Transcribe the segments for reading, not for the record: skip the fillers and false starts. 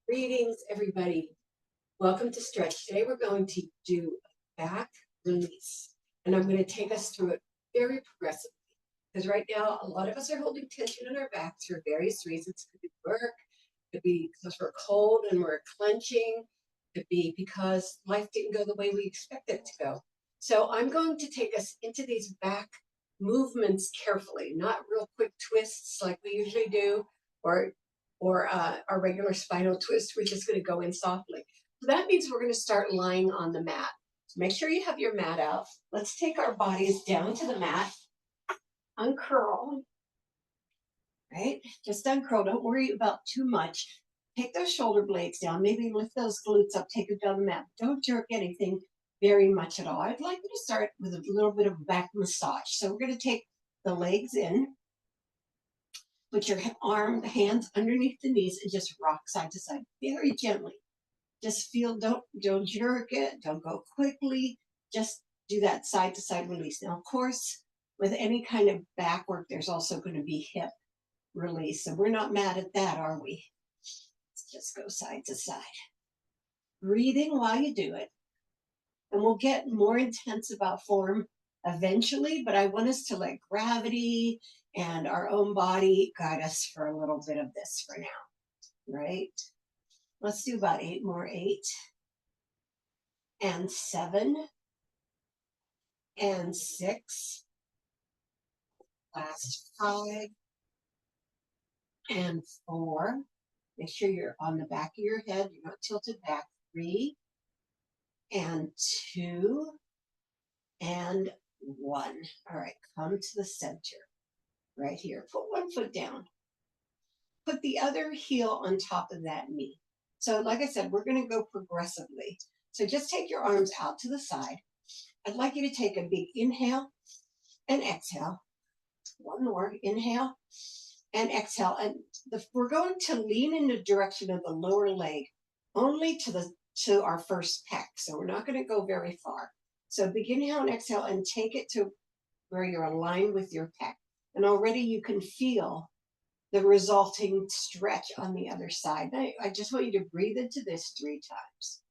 Greetings, everybody. Welcome to Stretch. Today we're going to do a back release, and I'm going to take us through it very progressively. Because right now, a lot of us are holding tension in our backs for various reasons. It could be work, it could be because we're cold and we're clenching, it could be because life didn't go the way we expected it to go. So I'm going to take us into these back movements carefully, not real quick twists like we usually do, or our regular spinal twist. We're just going to go in softly. So that means we're going to start lying on the mat. So make sure you have your mat out. Let's take our bodies down to the mat, uncurl, right? Just uncurl. Don't worry about too much. Take those shoulder blades down. Maybe lift those glutes up. Take it down the mat. Don't jerk anything very much at all. I'd like you to start with a little bit of back massage. So we're going to take the legs in. Put your hands underneath the knees and just rock side to side very gently. Just feel, don't jerk it, don't go quickly. Just do that side to side release. Now, of course, with any kind of back work, there's also going to be hip release. So we're not mad at that, are we? Let's just go side to side. Breathing while you do it. And we'll get more intense about form eventually, but I want us to let gravity and our own body guide us for a little bit of this for now, right? Let's do about 8 more. 8 and 7 and 6. Last 5 and 4. Make sure you're on the back of your head. You're not tilted back. 3 and 2 and 1. All right, come to the center right here. Put one foot down. Put the other heel on top of that knee. So like I said, we're going to go progressively. So just take your arms out to the side. I'd like you to take a big inhale and exhale. One more. Inhale and exhale. And we're going to lean in the direction of the lower leg only to our first pec. So we're not going to go very far. So big inhale and exhale and take it to where you're aligned with your pec. And already you can feel the resulting stretch on the other side. I just want you to breathe into this 3 times.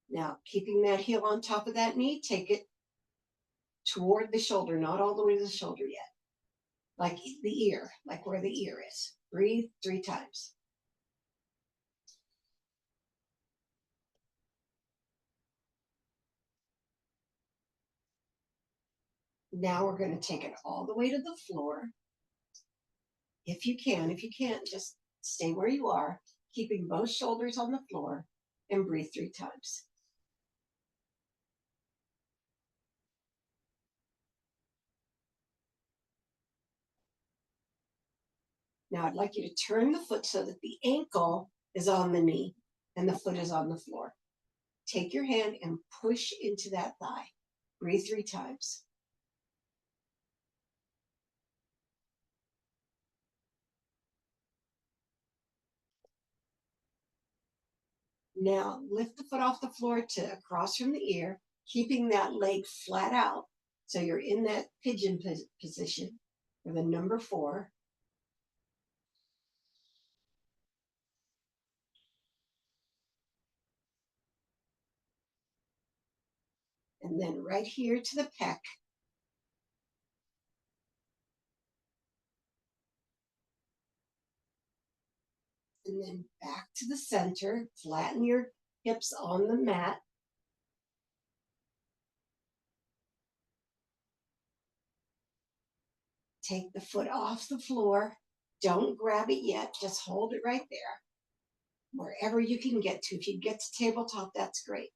Now, keeping that heel on top of that knee, take it toward the shoulder, not all the way to the shoulder yet. Like the ear, like where the ear is. Breathe 3 times. Now we're going to take it all the way to the floor. If you can. If you can't, just stay where you are, keeping both shoulders on the floor, and breathe 3 times. Now I'd like you to turn the foot so that the ankle is on the knee and the foot is on the floor. Take your hand and push into that thigh. Breathe 3 times. Now lift the foot off the floor to across from the ear, keeping that leg flat out. So you're in that pigeon position for the number 4. And then right here to the pec. And then back to the center. Flatten your hips on the mat. Take the foot off the floor. Don't grab it yet. Just hold it right there. Wherever you can get to. If you get to tabletop, that's great.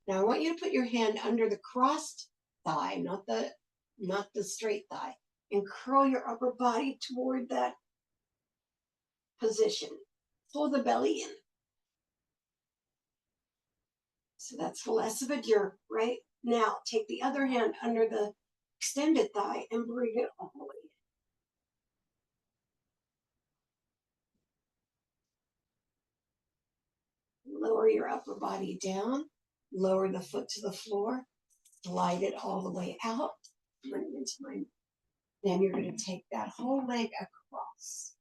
Now I want you to put your hand under the crossed thigh, not the straight thigh, and curl your upper body toward that position. Pull the belly in. So that's less of a jerk, right? Now take the other hand under the extended thigh and bring it all the way in. Lower your upper body down, lower the foot to the floor, slide it all the way out. Bring it into my. Then you're going to take that whole leg across.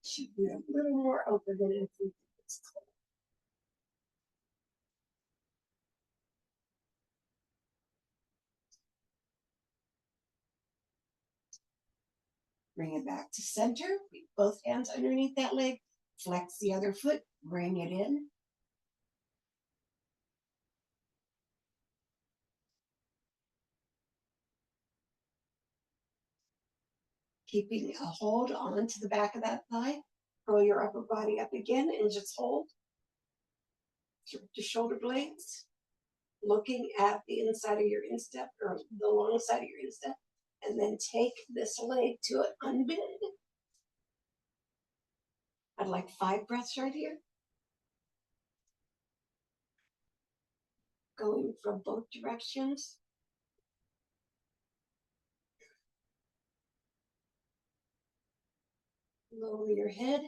Should be a little more open than if we did this. Bring it back to center. Both hands underneath that leg. Flex the other foot. Bring it in. Keeping a hold onto the back of that thigh. Curl your upper body up again and just hold. Your shoulder blades. Looking at the inside of your instep or the long side of your instep. And then take this leg to an unbend. I'd like 5 breaths right here. Going from both directions. Lower your head,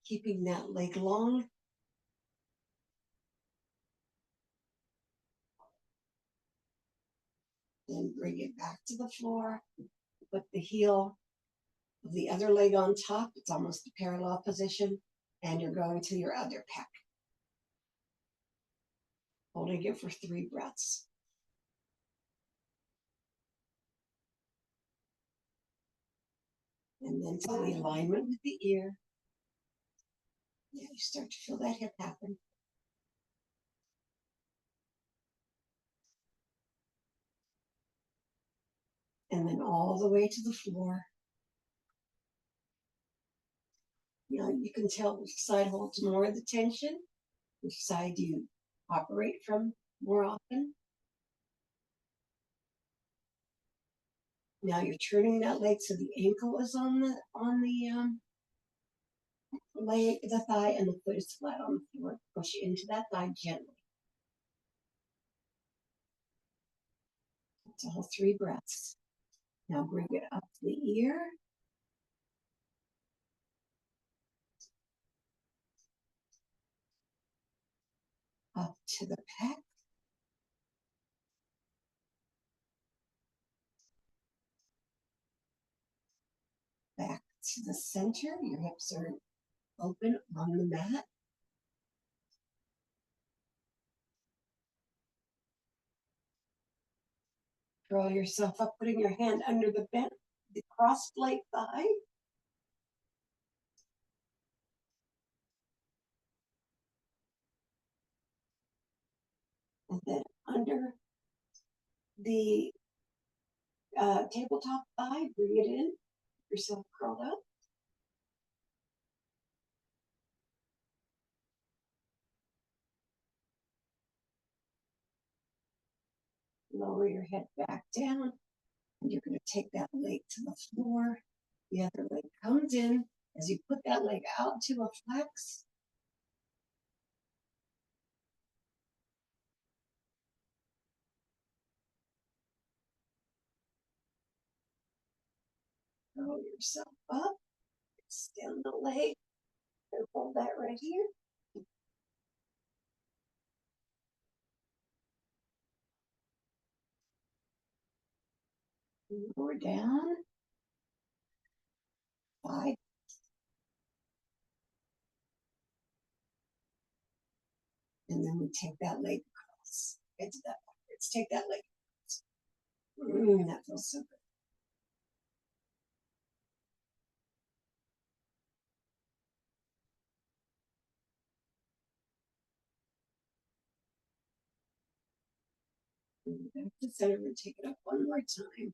keeping that leg long. Then bring it back to the floor. Put the heel of the other leg on top. It's almost a parallel position. And you're going to your other pec. Holding it for 3 breaths. And then to the alignment with the ear. Yeah, you start to feel that hip happen. And then all the way to the floor. You know, you can tell which side holds more of the tension, which side you operate from more often. Now you're turning that leg so the ankle is on the leg, the thigh, and the foot is flat on the floor. Push into that thigh gently. That's all 3 breaths. Now bring it up to the ear. Up to the pec. Back to the center. Your hips are open on the mat. Curl yourself up, putting your hand under the bent, the cross blade thigh. And then under the tabletop thigh, bring it in. Yourself curled up. Lower your head back down. And you're going to take that leg to the floor. The other leg comes in. As you put that leg out to a flex, curl yourself up, extend the leg, and hold that right here. Lower down, 5. And then we take that leg across. Into that backwards. Take that leg across. That feels so good. Back to center and take it up one more time.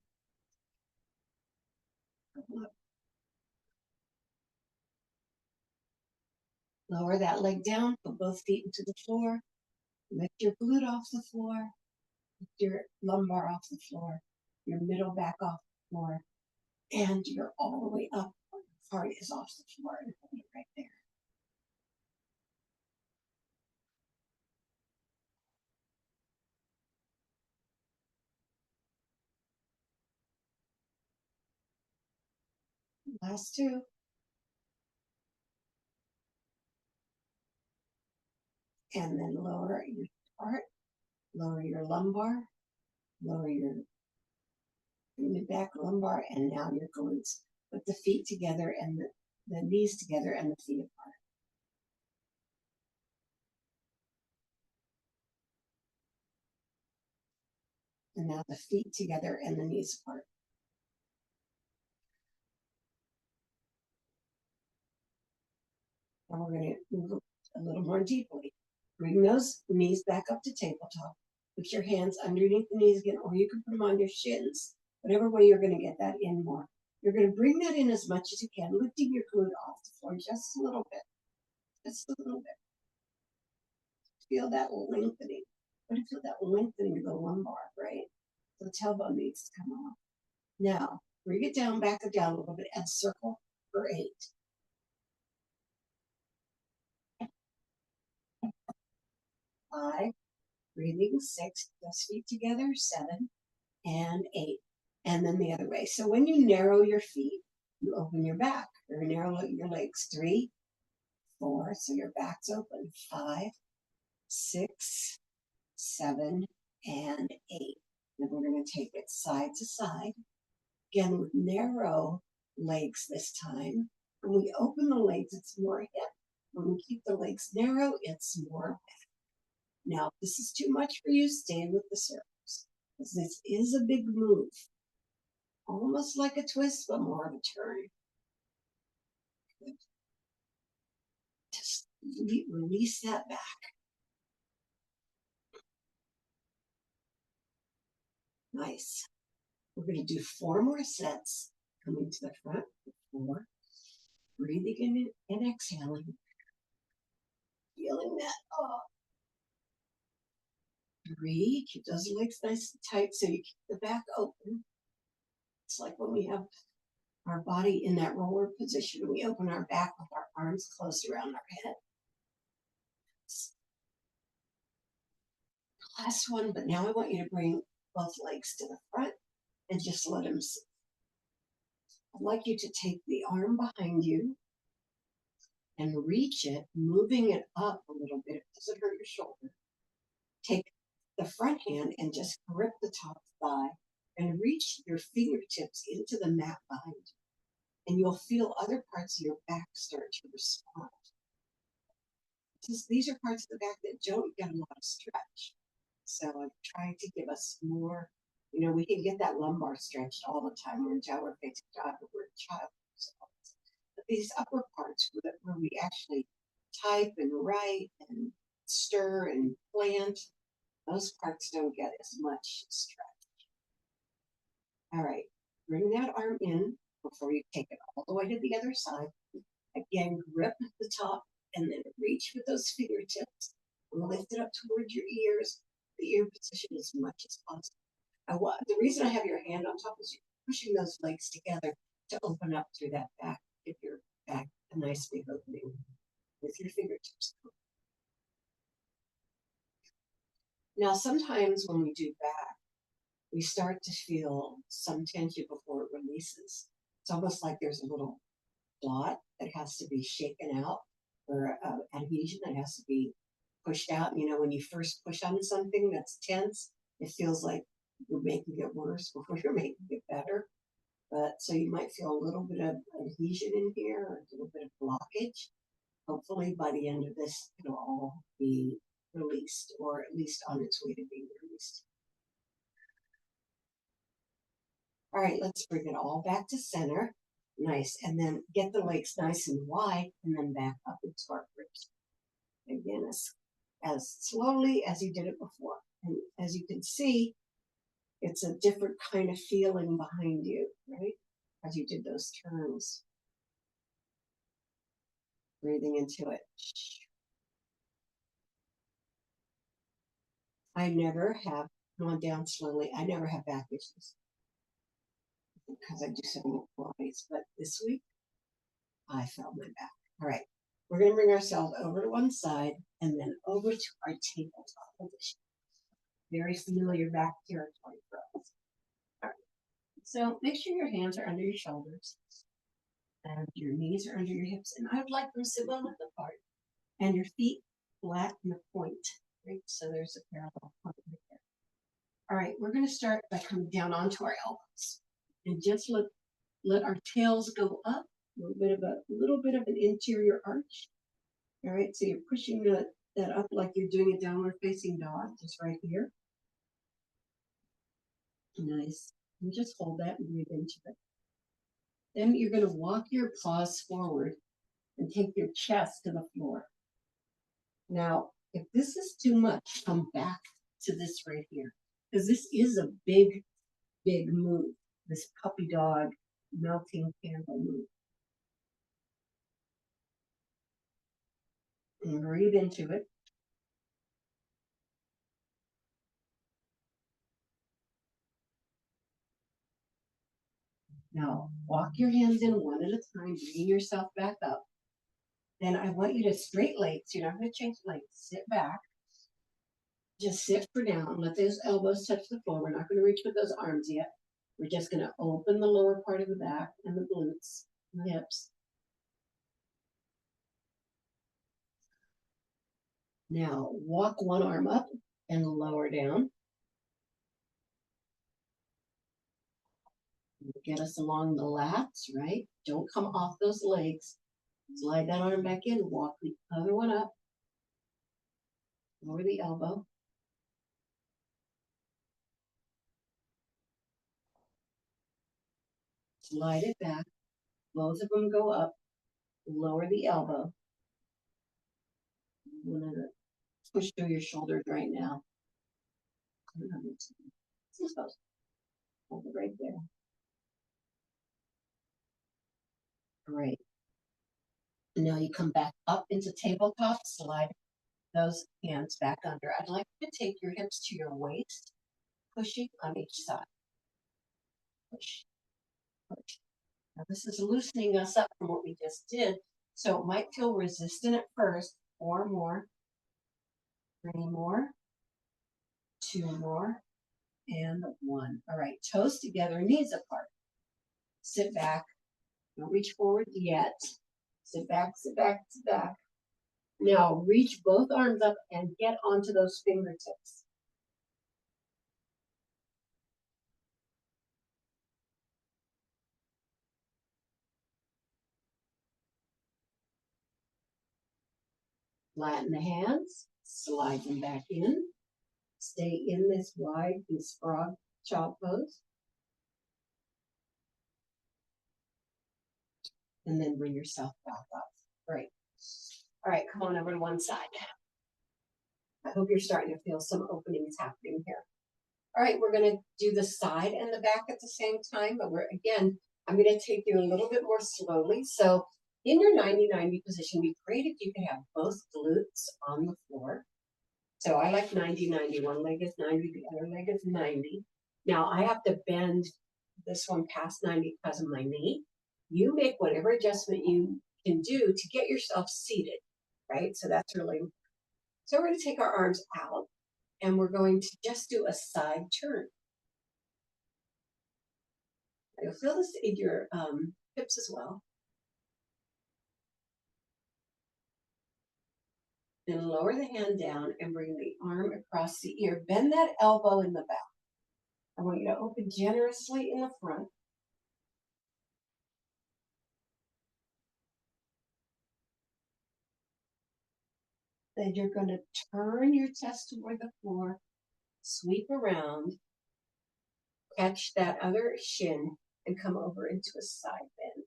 Lower that leg down, put both feet into the floor. Lift your glute off the floor. Lift your lumbar off the floor. Your middle back off the floor. And you're all the way up. Your heart is off the floor and hold it right there. Last 2. and then lower your heart, lower your lumbar, lower your mid-back lumbar, and now your glutes. Put the feet together and the knees together and the feet apart. And now the feet together and the knees apart. And we're going to move a little more deeply. Bring those knees back up to tabletop. Put your hands underneath the knees again, or you can put them on your shins. Whatever way you're going to get that in more. You're going to bring that in as much as you can, lifting your glute off the floor just a little bit. Just a little bit. Feel that lengthening. What do you feel that lengthening of the lumbar, right? So the tailbone needs to come off. Now, bring it down, back it down a little bit, and circle for 8. 5, breathing, 6, those feet together, 7, and 8. And then the other way. So when you narrow your feet, you open your back, or narrow your legs. 3, 4, so your back's open. 5, 6, 7, and 8. Then we're going to take it side to side. Again, with narrow legs this time. When we open the legs, it's more hip. When we keep the legs narrow, it's more back. Now, if this is too much for you, stay with the circles. Because this is a big move. Almost like a twist, but more of a turn. Good. Just release that back. Nice. We're going to do 4 more sets. Coming to the front. 4. Breathing in and exhaling. Feeling that. 3. Keep those legs nice and tight so you keep the back open. It's like when we have our body in that roller position, we open our back with our arms closed around our head. Last one, but now I want you to bring both legs to the front and just let them sit. I'd like you to take the arm behind you and reach it, moving it up a little bit. It doesn't hurt your shoulder. Take the front hand and just grip the top thigh and reach your fingertips into the mat behind you. And you'll feel other parts of your back start to respond. These are parts of the back that don't get a lot of stretch. So I'm trying to give us more, we can get that lumbar stretched all the time. We're in tower facing dog, we're in child. But these upper parts where we actually type and write and stir and plant, those parts don't get as much stretch. All right, bring that arm in before you take it all the way to the other side. Again, grip the top and then reach with those fingertips and lift it up towards your ears, the ear position as much as possible. The reason I have your hand on top is you're pushing those legs together to open up through that back, give your back a nice big opening with your fingertips. Now, sometimes when we do back, we start to feel some tension before it releases. It's almost like there's a little clot that has to be shaken out, or adhesion that has to be pushed out. When you first push on something that's tense, it feels like you're making it worse before you're making it better. But so you might feel a little bit of adhesion in here, or a little bit of blockage. Hopefully by the end of this, it'll all be released, or at least on its way to being released. All right, let's bring it all back to center. Nice. And then get the legs nice and wide, and then back up into our ribs. Again, as slowly as you did it before. And as you can see, it's a different kind of feeling behind you, right? As you did those turns. Breathing into it. I never have gone down slowly. I never have back issues because I do so many Pilates. But this week, I felt my back. All right. We're going to bring ourselves over to one side and then over to our tabletop position. Very familiar back territory for us. All right. So make sure your hands are under your shoulders and your knees are under your hips. And I would like them to sit well width apart and your feet flatten the point, right? So there's a parallel point right there. All right, we're going to start by coming down onto our elbows and just let our tails go up, a little bit of an interior arch. All right, so you're pushing that up like you're doing a downward facing dog, just right here. Nice. And just hold that and breathe into it. Then you're going to walk your paws forward and take your chest to the floor. Now, if this is too much, come back to this right here, because this is a big, big move, this puppy dog melting candle move. And breathe into it. Now, walk your hands in one at a time, bringing yourself back up. Then I want you to straight legs. You're not going to change legs. Sit back. Just sit for now and let those elbows touch the floor. We're not going to reach with those arms yet. We're just going to open the lower part of the back and the glutes and the hips. Now, walk one arm up and lower down. Get us along the lats, right? Don't come off those legs. Slide that arm back in. Walk the other one up. Lower the elbow. Slide it back. Both of them go up. Lower the elbow. I'm going to push through your shoulders right now. Hold it right there. Great. And now you come back up into tabletop, slide those hands back under. I'd like you to take your hips to your waist, pushing on each side. Push, push. Now this is loosening us up from what we just did, so it might feel resistant at first. 4 more, 3 more, 2 more, and 1. All right, toes together, knees apart. Sit back. Don't reach forward yet. Sit back, sit back, sit back. Now reach both arms up and get onto those fingertips. Flatten the hands, slide them back in. Stay in this frog chop pose. And then bring yourself back up. Great. All right, come on over to one side. I hope you're starting to feel some openings happening here. All right, we're going to do the side and the back at the same time, but I'm going to take you a little bit more slowly. So in your 90-90 position, it'd be great if you could have both glutes on the floor. So I like 90-90. One leg is 90, the other leg is 90. Now I have to bend this one past 90 because of my knee. You make whatever adjustment you can do to get yourself seated, right? So that's really important. So we're going to take our arms out and we're going to just do a side turn. You'll feel this in your hips as well. Then lower the hand down and bring the arm across the ear. Bend that elbow in the back. I want you to open generously in the front. Then you're going to turn your chest toward the floor, sweep around, catch that other shin, and come over into a side bend.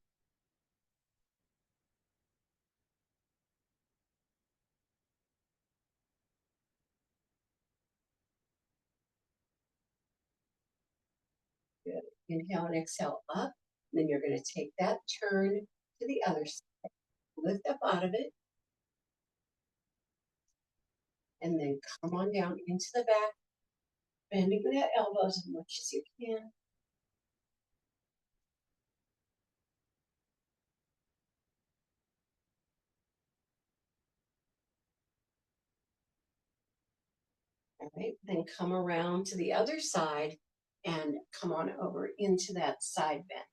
Good. Inhale and exhale up. Then you're going to take that turn to the other side. Lift up out of it. And then come on down into the back, bending that elbows as much as you can. All right, then come around to the other side and come on over into that side bend.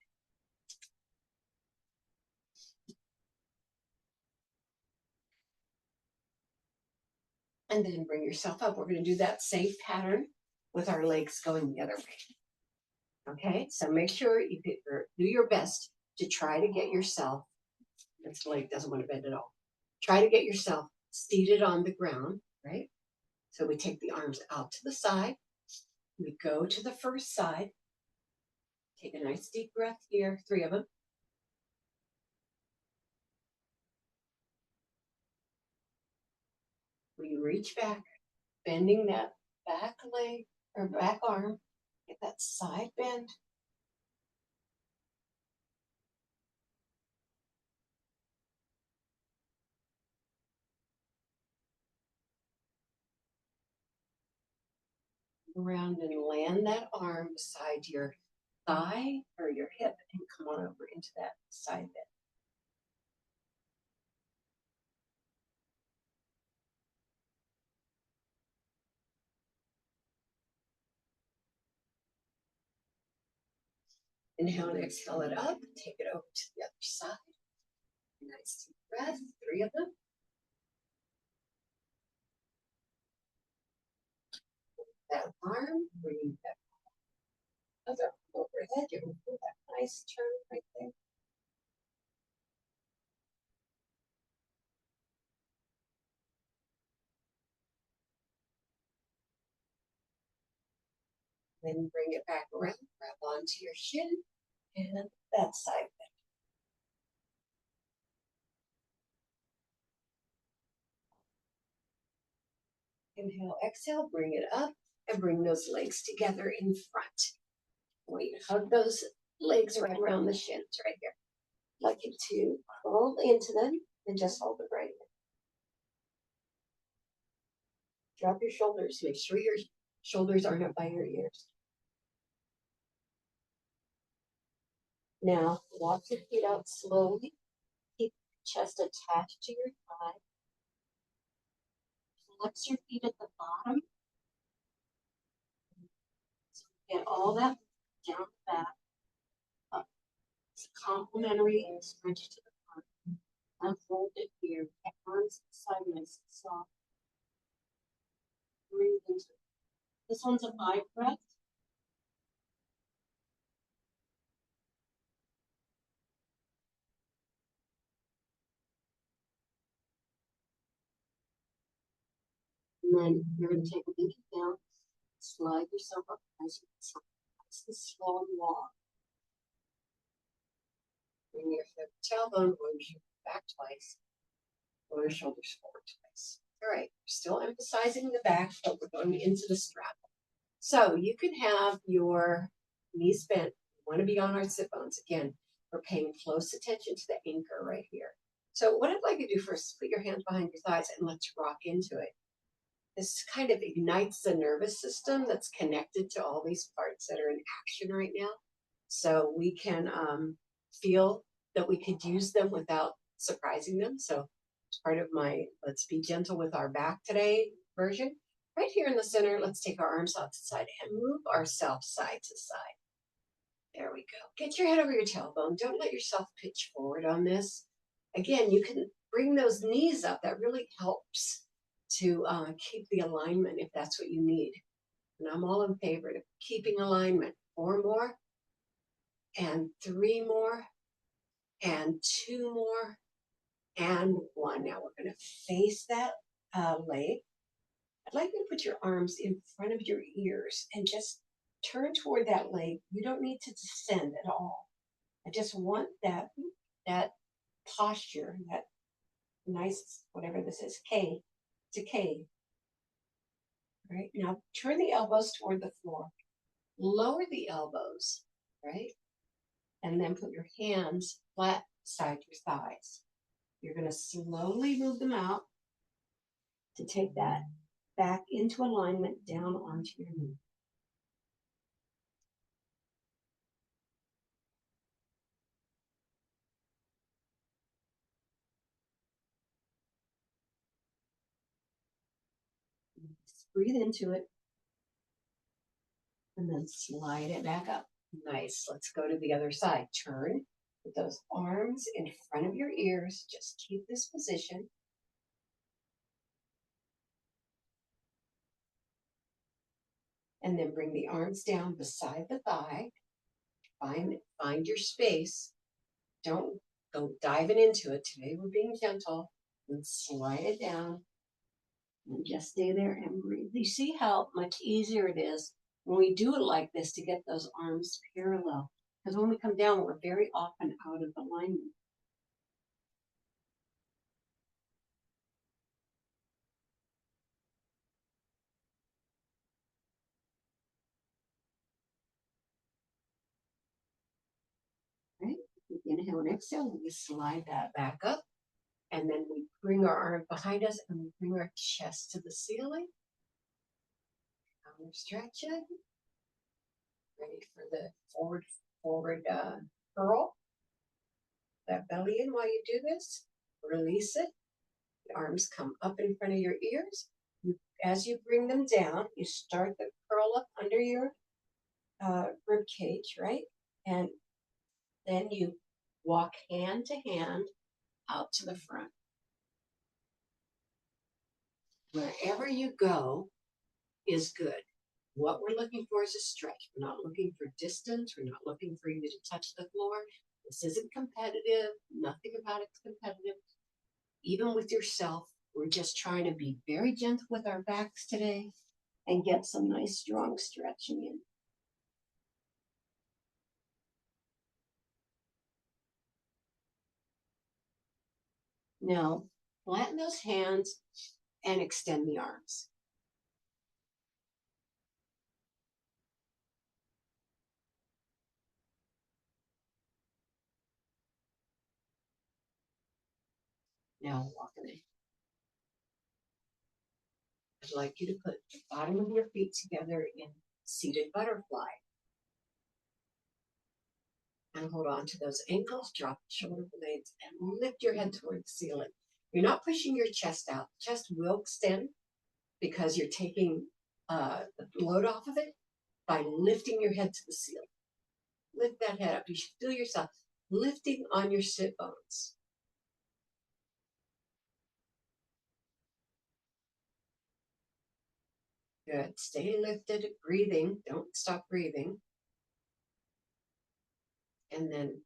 And then bring yourself up. We're going to do that same pattern with our legs going the other way. Okay, so make sure you do your best to try to get yourself, this leg doesn't want to bend at all. Try to get yourself seated on the ground, right? So we take the arms out to the side. We go to the first side. Take a nice deep breath here, 3 of them. We reach back, bending that back leg or back arm. Get that side bend. Around and land that arm beside your thigh or your hip and come on over into that side bend. Inhale and exhale it up. Take it over to the other side. Nice deep breath, 3 of them. That arm, bring that other overhead. You're going to feel that nice turn right there. Then bring it back around, grab onto your shin, and that side bend. Inhale, exhale, bring it up, and bring those legs together in front. Wait, hug those legs right around the shins right here. I'd like you to curl into them and just hold it right there. Drop your shoulders. Make sure your shoulders aren't up by your ears. Now, walk your feet out slowly. Keep your chest attached to your thigh. Flex your feet at the bottom. So get all that down the back. Up. It's a complementary stretch to the front. And hold it here. Arms side nice and soft. Breathe into it. This one's a 5 breath. And then you're going to take a big down, slide yourself up nice and slow and walk. Bring your hip tailbone, roll your back twice, roll your shoulders forward twice. All right, we're still emphasizing the back, but we're going into the strap. So you can have your knees bent. You want to be on our sit bones. Again, we're paying close attention to the anchor right here. So what I'd like you to do first is put your hands behind your thighs and let's rock into it. This kind of ignites the nervous system that's connected to all these parts that are in action right now. So we can feel that we could use them without surprising them. So it's part of my let's be gentle with our back today version. Right here in the center, let's take our arms out to the side and move ourselves side to side. There we go. Get your head over your tailbone. Don't let yourself pitch forward on this. Again, you can bring those knees up. That really helps to keep the alignment if that's what you need. And I'm all in favor of keeping alignment. 4 more, and 3 more, and 2 more, and 1. Now we're going to face that leg. I'd like you to put your arms in front of your ears and just turn toward that leg. You don't need to descend at all. I just want that posture, that nice, whatever this is, K, to K. Right, now turn the elbows toward the floor. Lower the elbows, right? And then put your hands flat beside your thighs. You're going to slowly move them out to take that back into alignment down onto your knee. Just breathe into it and then slide it back up. Nice. Let's go to the other side. Turn with those arms in front of your ears. Just keep this position. And then bring the arms down beside the thigh. Find your space. Don't go diving into it. Today we're being gentle. And slide it down. And just stay there and breathe. You see how much easier it is when we do it like this to get those arms parallel. Because when we come down, we're very often out of alignment. Right? Inhale and exhale. We slide that back up. And then we bring our arm behind us and we bring our chest to the ceiling. We're stretching. Ready for the forward curl. That belly in while you do this. Release it. The arms come up in front of your ears. As you bring them down, you start the curl up under your rib cage, right? And then you walk hand to hand out to the front. Wherever you go is good. What we're looking for is a stretch. We're not looking for distance. We're not looking for you to touch the floor. This isn't competitive. Nothing about it's competitive. Even with yourself, we're just trying to be very gentle with our backs today and get some nice strong stretching in. Now, flatten those hands and extend the arms. Now, walk in. I'd like you to put the bottom of your feet together in seated butterfly. And hold on to those ankles, drop the shoulder blades, and lift your head toward the ceiling. You're not pushing your chest out. Chest will extend because you're taking the load off of it by lifting your head to the ceiling. Lift that head up. You should feel yourself lifting on your sit bones. Good. Stay lifted, breathing. Don't stop breathing. And then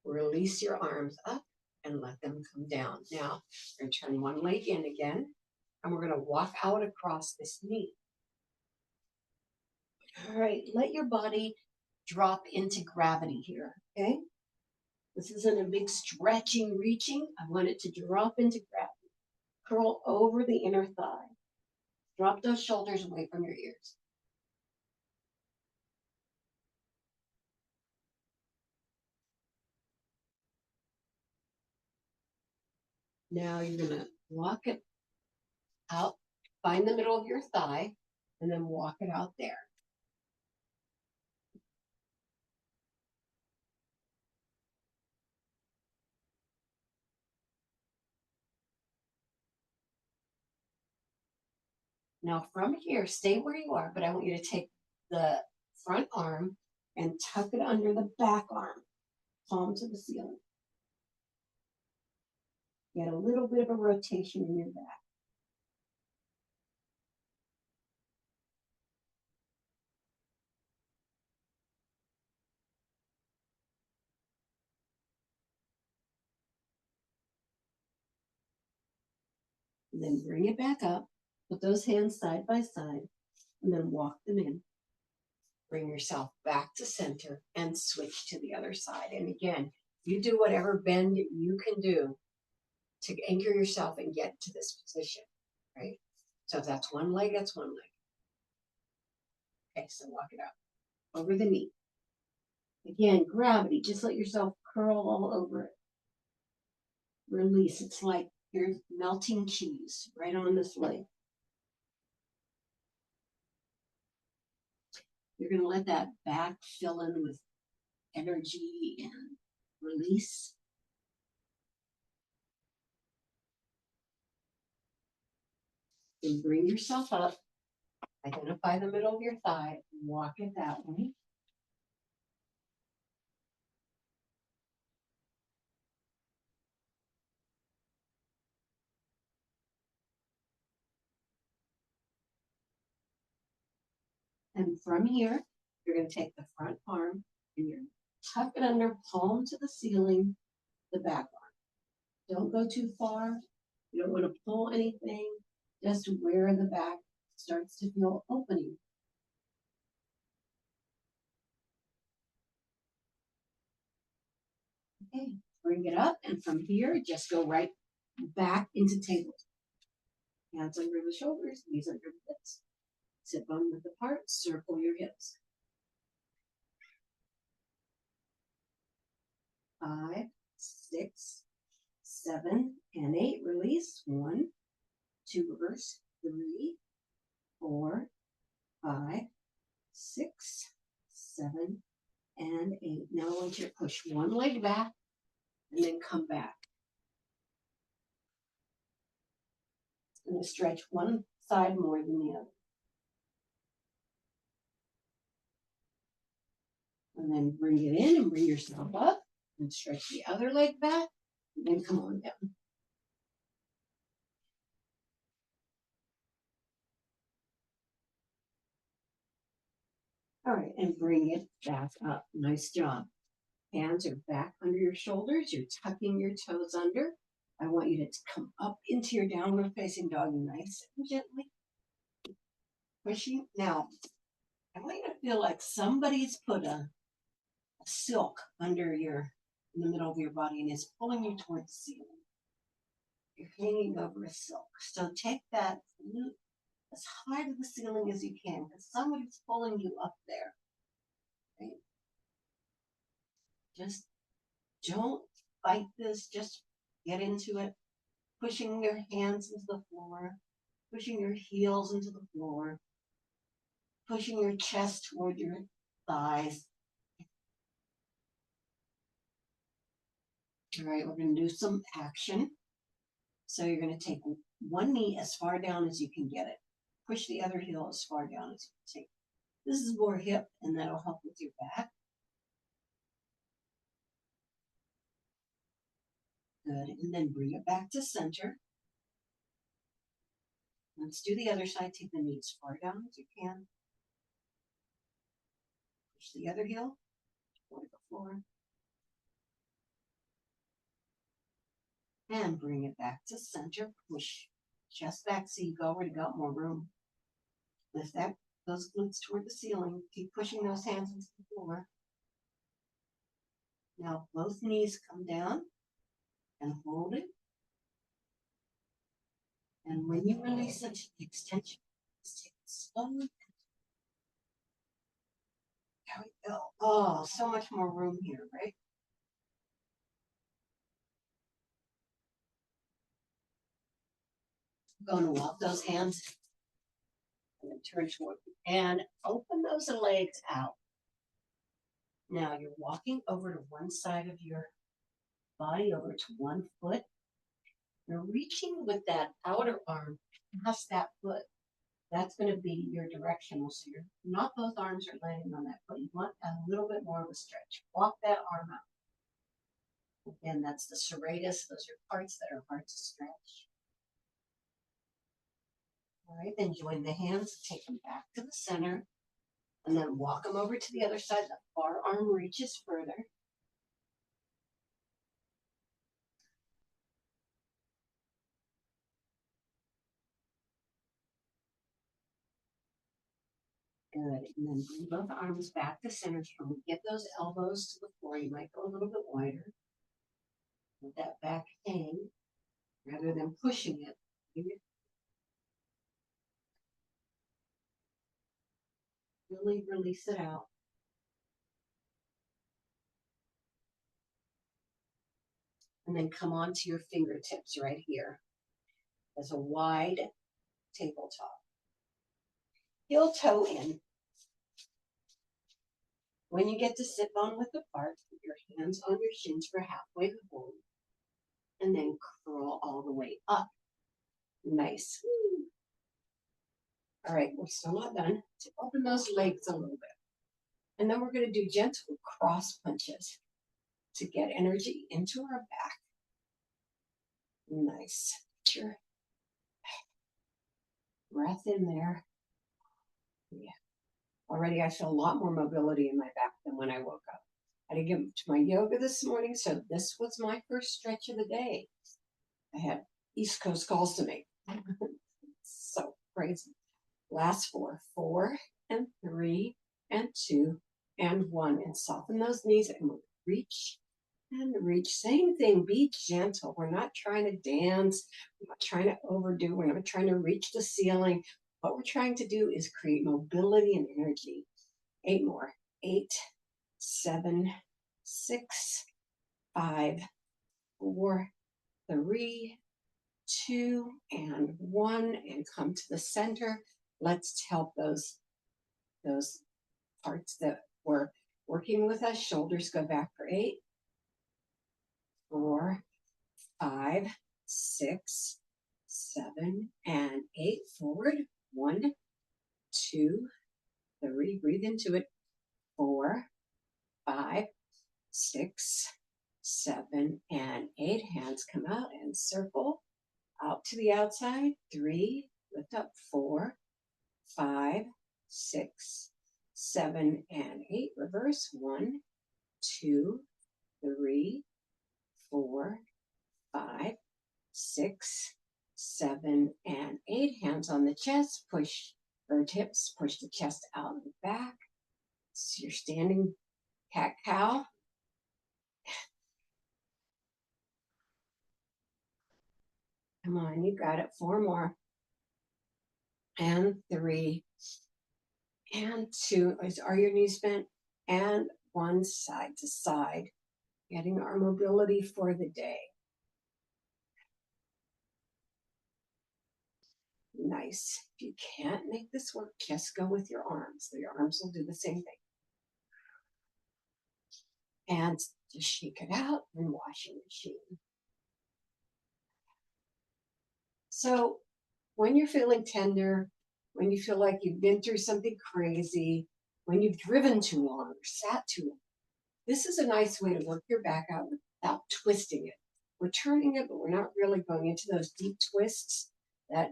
release your arms up and let them come down. Now, we're going to turn one leg in again, and we're going to walk out across this knee. All right, let your body drop into gravity here, okay? This isn't a big stretching, reaching. I want it to drop into gravity. Curl over the inner thigh. Drop those shoulders away from your ears. Now you're going to walk it out, find the middle of your thigh, and then walk it out there. Now from here, stay where you are, but I want you to take the front arm and tuck it under the back arm, palm to the ceiling. Get a little bit of a rotation in your back. And then bring it back up, put those hands side by side, and then walk them in. Bring yourself back to center and switch to the other side. And again, you do whatever bend you can do to anchor yourself and get to this position, right? So if that's one leg, that's one leg. Okay, so walk it out over the knee. Again, gravity, just let yourself curl all over it. Release, it's like you're melting cheese right on this leg. You're going to let that back fill in with energy and release. And bring yourself up. Identify the middle of your thigh. Walk it that way. And from here, you're going to take the front arm and you're tuck it under, palm to the ceiling, the back arm. Don't go too far. You don't want to pull anything, just where the back starts to feel opening. Okay, bring it up, and from here, just go right back into table. Hands under the shoulders, knees under the hips. Sit bone width apart, circle your hips. 5, 6, 7, and 8. Release. 1, 2, reverse. 3, 4, 5, 6, 7, and 8. Now I want you to push one leg back and then come back. It's going to stretch one side more than the other. And then bring it in and bring yourself up and stretch the other leg back and then come on down. All right, and bring it back up. Nice job. Hands are back under your shoulders. You're tucking your toes under. I want you to come up into your downward facing dog nice and gently. Pushing. Now, I want you to feel like somebody's put a silk under in the middle of your body and is pulling you towards the ceiling. You're hanging over a silk. So take that as high to the ceiling as you can because somebody's pulling you up there. Right? Just don't fight this. Just get into it. Pushing your hands into the floor, pushing your heels into the floor, pushing your chest toward your thighs. All right, we're going to do some action. So you're going to take one knee as far down as you can get it. Push the other heel as far down as you can take. This is more hip, and that'll help with your back. Good, and then bring it back to center. Let's do the other side. Take the knee as far down as you can. Push the other heel toward the floor. And bring it back to center. Push chest back so you've already got more room. Lift those glutes toward the ceiling. Keep pushing those hands into the floor. Now both knees come down and hold it. And when you release it, extension. Just take it slowly. There we go. Oh, so much more room here, right? I'm going to walk those hands and then turn toward you and open those legs out. Now you're walking over to one side of your body, over to one foot. You're reaching with that outer arm past that foot. That's going to be your directional. So you're not both arms are landing on that foot. You want a little bit more of a stretch. Walk that arm out. Again, that's the serratus. Those are parts that are hard to stretch. All right, then join the hands, take them back to the center, and then walk them over to the other side. The far arm reaches further. Good, and then bring both arms back to center. Get those elbows to the floor. You might go a little bit wider. Let that back hang rather than pushing it. Really release it out. And then come onto your fingertips right here. As a wide tabletop. Heel toe in. When you get to sit bone width apart, put your hands on your shins for halfway hold. And then curl all the way up. Nice. All right, we're still not done. To open those legs a little bit. And then we're going to do gentle cross punches to get energy into our back. Nice. Get your breath in there. Yeah. Already I feel a lot more mobility in my back than when I woke up. I had to get to my yoga this morning, so this was my first stretch of the day. I had East Coast calls to make. So crazy. Last four, 4 and 3 and 2 and 1, and soften those knees and we'll reach and reach. Same thing, be gentle. We're not trying to dance. We're not trying to overdo. We're not trying to reach the ceiling. What we're trying to do is create mobility and energy. 8 more. 8, 7, 6, 5, 4, 3, 2, and 1, and come to the center. Let's help those parts that were working with us. Shoulders go back for 8, 4, 5, 6, 7, and 8. Forward. 1, 2, 3. Breathe into it. 4, 5, 6, 7, and 8. Hands come out and circle out to the outside. 3. Lift up. 4, 5, 6, 7, and 8. Reverse. 1, 2, 3, 4, 5, 6, 7, and 8. Hands on the chest. Push bird hips. Push the chest out and back. So you're standing cat cow. Come on, you got it. 4 more. And 3. And 2. Are your knees bent? And 1, side to side. Getting our mobility for the day. Nice. If you can't make this work, just go with your arms. So your arms will do the same thing. And just shake it out and washing machine. So when you're feeling tender, when you feel like you've been through something crazy, when you've driven too long or sat too long, this is a nice way to work your back out without twisting it. We're turning it, but we're not really going into those deep twists that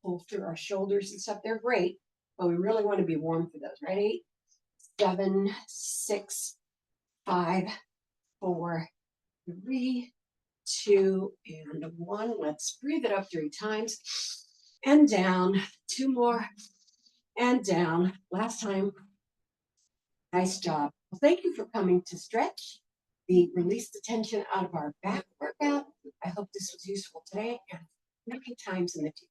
pull through our shoulders and stuff. They're great, but we really want to be warm for those. Right? 8, 7, 6, 5, 4, 3, 2, and 1. Let's breathe it up 3 times and down. 2 more and down. Last time. Nice job. Well, thank you for coming to stretch. We release the tension out of our back workout. I hope this was useful today and many times in the future.